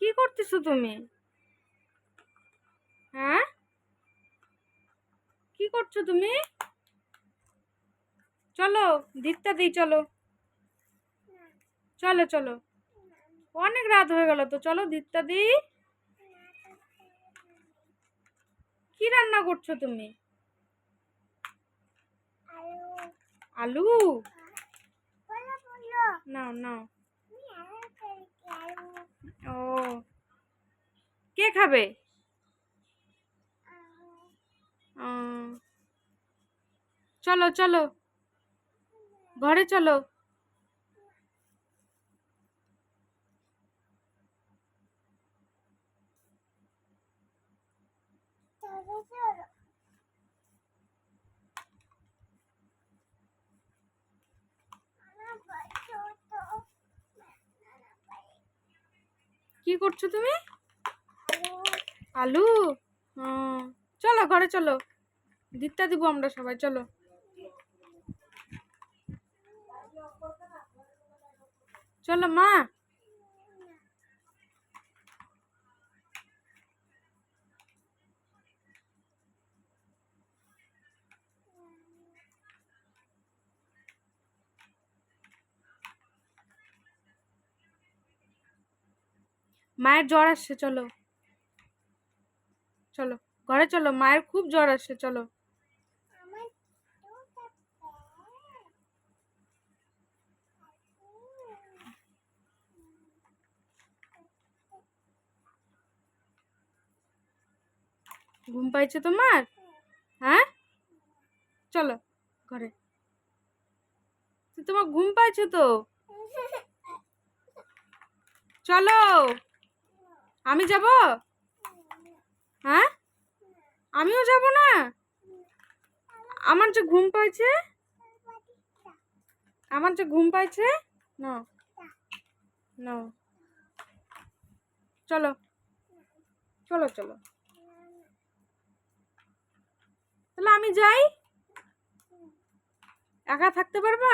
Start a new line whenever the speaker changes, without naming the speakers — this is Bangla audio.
কি করতেছো তুমি? হ্যাঁ, কি করছো তুমি? চলো দিকটা দিই, চলো চলো চলো। অনেক রাত হয়ে গেল তো, চলো দিকটা দিই। কি রান্না করছো তুমি? আলু? নাও নাও। ও, কে খাবে? চলো চলো, ঘরে চলো। কি করছো তুমি? আলু? চলো ঘরে চলো, দিকটা দিব আমরা সবাই, চলো। চলো মা। মায়ের জ্বর আসছে, চলো চলো ঘরে চলো, মায়ের খুব জ্বর আসছে, চলো। ঘুম পাইছে তোমার? হ্যাঁ, চলো ঘরে। তোমার ঘুম পাইছে তো, চলো। আমি যাব? হ্যাঁ, আমিও যাব না। আমার যে ঘুম পাইছে, আমার যে ঘুম পাইছে। না না, চলো চলো চলো। তাহলে আমি যাই, একা থাকতে পারবা?